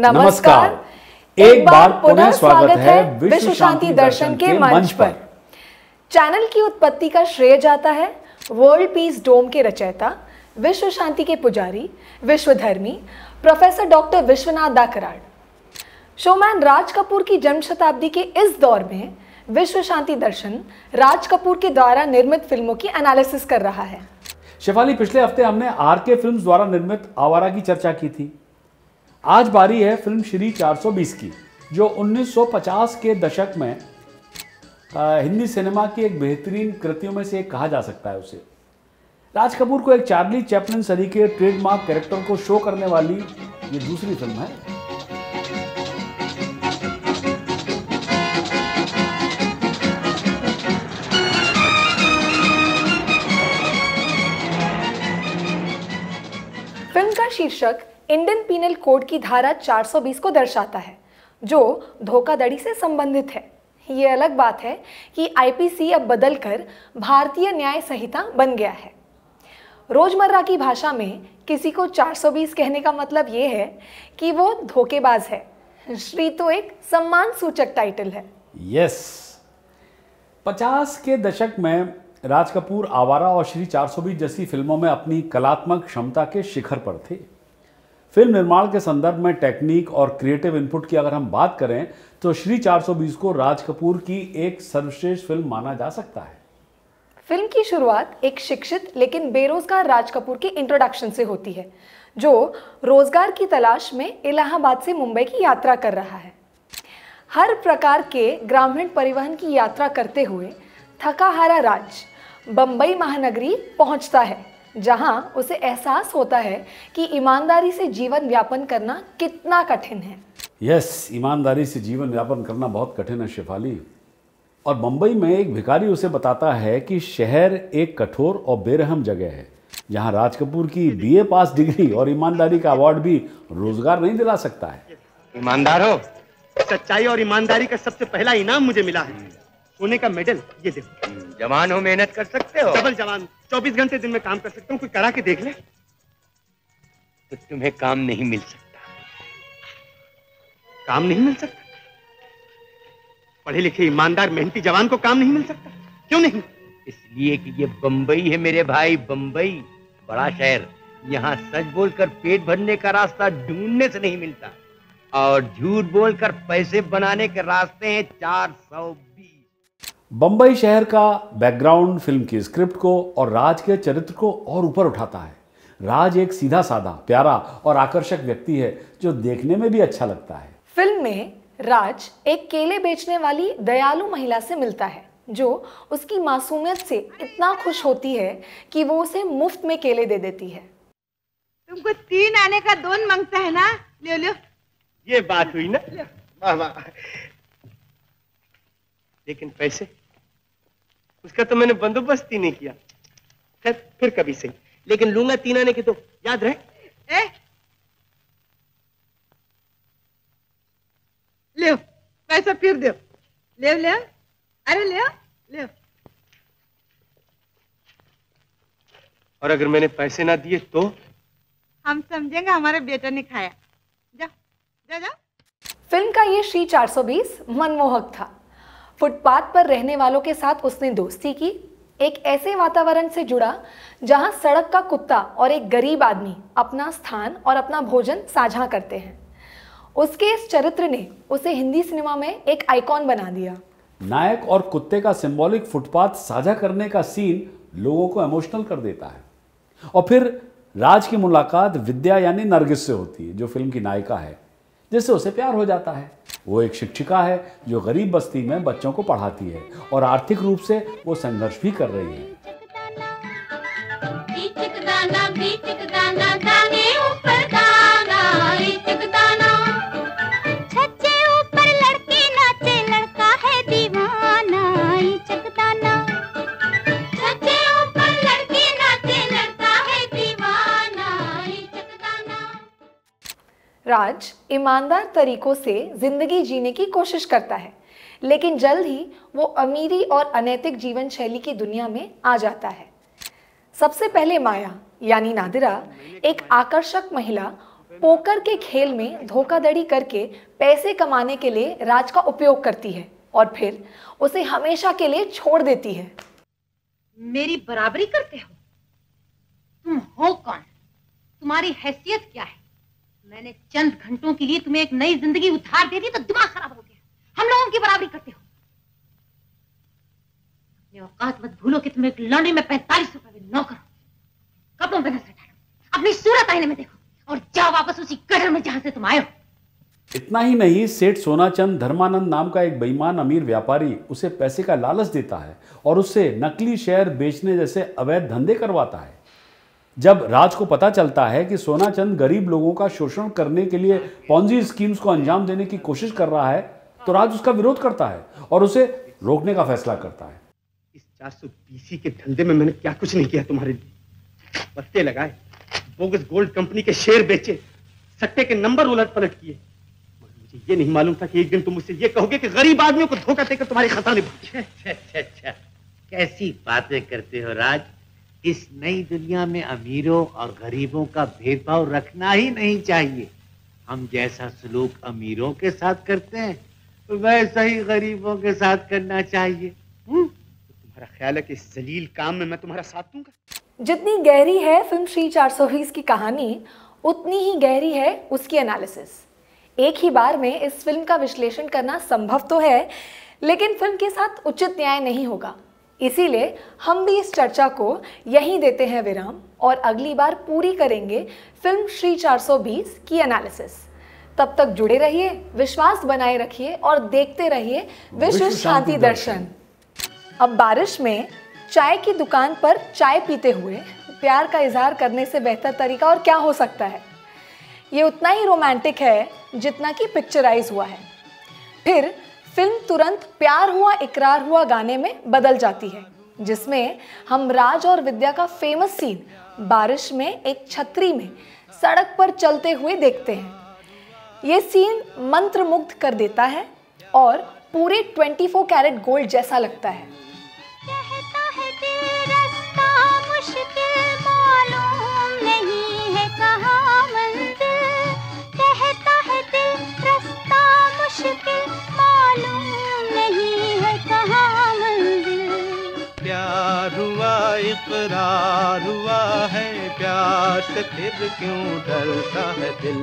नमस्कार। एक बार पुनः स्वागत है विश्व शांति दर्शन के मंच पर। चैनल की उत्पत्ति का श्रेय जाता है वर्ल्ड पीस डोम के रचयिता, विश्व शांति के पुजारी, विश्वधर्मी प्रोफेसर डॉक्टर विश्वनाथ दा कराड़। शोमैन राज कपूर की जन्म शताब्दी के इस दौर में विश्व शांति दर्शन राज कपूर के द्वारा निर्मित फिल्मों की एनालिसिस कर रहा है। शेफाली, पिछले हफ्ते हमने आरके फिल्म्स द्वारा निर्मित आवारा की चर्चा की थी। आज बारी है फिल्म श्री 420 की, जो 1950 के दशक में हिंदी सिनेमा की एक बेहतरीन कृतियों में से एक कहा जा सकता है उसे। राज कपूर को एक चार्ली चैपलिन सदी के ट्रेडमार्क कैरेक्टर को शो करने वाली ये दूसरी फिल्म है। फिल्म का शीर्षक इंडियन पीनल कोड की धारा 420 को दर्शाता है, जो धोखाधड़ी से संबंधित है। ये अलग बात है कि आईपीसी अब बदलकर भारतीय न्याय संहिता बन गया है। रोजमर्रा की भाषा में किसी को 420 कहने का मतलब ये है कि वो धोखेबाज है। श्री तो एक सम्मान सूचक टाइटल है। यस, 50 के दशक में राज कपूर आवारा और श्री 420 जैसी फिल्मों में अपनी कलात्मक क्षमता के शिखर पर थे। फिल्म निर्माण के संदर्भ में टेक्निक और क्रिएटिव इनपुट की अगर हम बात करें तो श्री 420 को राज कपूर की एक सर्वश्रेष्ठ फिल्म माना जा सकता है। फिल्म की शुरुआत एक शिक्षित लेकिन बेरोजगार राज कपूर के इंट्रोडक्शन से होती है, जो रोजगार की तलाश में इलाहाबाद से मुंबई की यात्रा कर रहा है। हर प्रकार के ग्रामीण परिवहन की यात्रा करते हुए थका हारा राज बंबई महानगरी पहुंचता है, जहां उसे एहसास होता है कि ईमानदारी से जीवन यापन करना कितना कठिन है। यस, ईमानदारी से जीवन यापन करना बहुत कठिन है शेफाली। और मुंबई में एक भिखारी उसे बताता है कि शहर एक कठोर और बेरहम जगह है, जहां राज कपूर की बीए पास डिग्री और ईमानदारी का अवार्ड भी रोजगार नहीं दिला सकता है। ईमानदार हो, सच्चाई और ईमानदारी का सबसे पहला इनाम मुझे मिला है, सोने का मेडल। ये देखो। जवान हो, मेहनत कर सकते हो। डबल जवान, 24 घंटे दिन में काम कर सकता हूँ। कोई करा के देख ले। तो तुम्हें काम नहीं मिल सकता। काम नहीं मिल सकता? पढ़े लिखे ईमानदार मेहनती जवान को काम नहीं मिल सकता? क्यों नहीं? इसलिए कि ये बंबई है मेरे भाई, बंबई बड़ा शहर। यहाँ सच बोलकर पेट भरने का रास्ता ढूंढने से नहीं मिलता, और झूठ बोलकर पैसे बनाने के रास्ते हैं 420। बंबई शहर का बैकग्राउंड फिल्म की स्क्रिप्ट को और राज के चरित्र को और ऊपर उठाता है। राज एक सीधा साधा, प्यारा और आकर्षक व्यक्ति है, जो देखने में भी अच्छा लगता है। फिल्म में राज एक केले बेचने वाली दयालु महिला से मिलता है, जो उसकी मासूमियत से इतना खुश होती है कि वो उसे मुफ्त में केले दे देती है। तुमको 3 आने का 2 मांगता है ना? ले लो। ये बात हुई ना? वाह वाह। लेकिन पैसे, उसका तो मैंने बंदोबस्त ही नहीं किया। खैर, फिर कभी सही, लेकिन लूंगा 3 आने के तो याद रहे। ले पैसा फिर दो। ले अरे ले। और अगर मैंने पैसे ना दिए तो? हम समझेंगे हमारे बेटा ने खाया। जा। फिल्म का ये श्री 420 मनमोहक था। फुटपाथ पर रहने वालों के साथ उसने दोस्ती की, एक ऐसे वातावरण से जुड़ा जहां सड़क का कुत्ता और एक गरीब आदमी अपना स्थान और अपना भोजन साझा करते हैं। उसके इस चरित्र ने उसे हिंदी सिनेमा में एक आइकॉन बना दिया। नायक और कुत्ते का सिंबॉलिक फुटपाथ साझा करने का सीन लोगों को इमोशनल कर देता है। और फिर राज की मुलाकात विद्या यानी नरगिस से होती है, जो फिल्म की नायिका है, जिससे उसे प्यार हो जाता है। वो एक शिक्षिका है जो गरीब बस्ती में बच्चों को पढ़ाती है, और आर्थिक रूप से वो संघर्ष भी कर रही है। राज ईमानदार तरीकों से जिंदगी जीने की कोशिश करता है, लेकिन जल्द ही वो अमीरी और अनैतिक जीवन शैली की दुनिया में आ जाता है। सबसे पहले माया यानी नादिरा, एक आकर्षक महिला पोकर के खेल में धोखाधड़ी करके पैसे कमाने के लिए राज का उपयोग करती है और फिर उसे हमेशा के लिए छोड़ देती है। मेरी बराबरी करते हो? तुम हो कौन? तुम्हारी हैसियत क्या है? मैंने चंद घंटों के लिए तुम्हें एक नई जिंदगी उधार दे दी तो दिमाग खराब हो गया। हम लोगों की बराबरी करते हो? अपनी औकात मत भूलो कि तुम एक लौंडे में 45 रुपए में नौकर हो। कपड़ों पर नजर डालो, अपनी सूरत आईने में देखो और जाओ वापस उसी गटर में जहां से तुम आए हो। इतना ही नहीं, सेठ सोनाचंद धर्मानंद नाम का एक बेईमान अमीर व्यापारी उसे पैसे का लालच देता है और उससे नकली शेयर बेचने जैसे अवैध धंधे करवाता है। जब राज को पता चलता है कि सोनाचंद गरीब लोगों का शोषण करने के लिए पॉन्जी स्कीम्स को अंजाम देने की कोशिश कर रहा है, तो राज उसका विरोध करता है और उसे रोकने का फैसला करता है। इस 420 के धंधे में मैंने क्या कुछ नहीं किया तुम्हारे लिए। पत्ते लगाए, बोगस गोल्ड कंपनी के शेयर बेचे, सट्टे के नंबर उलट पलट किए। मुझे ये नहीं मालूम था कि एक दिन तुम मुझसे ये कहोगे कि गरीब आदमियों को धोखा देकर तुम्हारे खजाने भर। अच्छा, कैसी बातें करते हो राज। इस नई दुनिया में अमीरों और गरीबों का भेदभाव रखना ही नहीं चाहिए। हम जैसा सलूक अमीरों के साथ करते हैं वैसा ही गरीबों के साथ करना चाहिए। तुम्हारा ख्याल है कि इस जलील काम में मैं तुम्हारा साथ दूंगा? जितनी गहरी है फिल्म श्री 420 की कहानी, उतनी ही गहरी है उसकी एनालिसिस। एक ही बार में इस फिल्म का विश्लेषण करना संभव तो है, लेकिन फिल्म के साथ उचित न्याय नहीं होगा। इसीलिए हम भी इस चर्चा को यहीं देते हैं विराम और अगली बार पूरी करेंगे फिल्म श्री 420 की एनालिसिस। तब तक जुड़े रहिए, विश्वास बनाए रखिए और देखते रहिए विश्व शांति दर्शन। अब बारिश में चाय की दुकान पर चाय पीते हुए प्यार का इजहार करने से बेहतर तरीका और क्या हो सकता है। ये उतना ही रोमांटिक है जितना कि पिक्चराइज हुआ है। फिर फिल्म तुरंत प्यार हुआ इकरार हुआ गाने में बदल जाती है, जिसमें हम राज और विद्या का फेमस सीन बारिश में एक छतरी में सड़क पर चलते हुए देखते हैं। ये सीन मंत्रमुग्ध कर देता है और पूरे 24 कैरेट गोल्ड जैसा लगता है। कहता है दिल रास्ता मुश्किल मालूम नहीं है कहाँ मंजिल। कहता है दिल रास्ता मुश्किल मालूम नहीं है कहाँ मंजिल। प्यार हुआ इकरार हुआ है, प्यार से फिर क्यों डरता है दिल।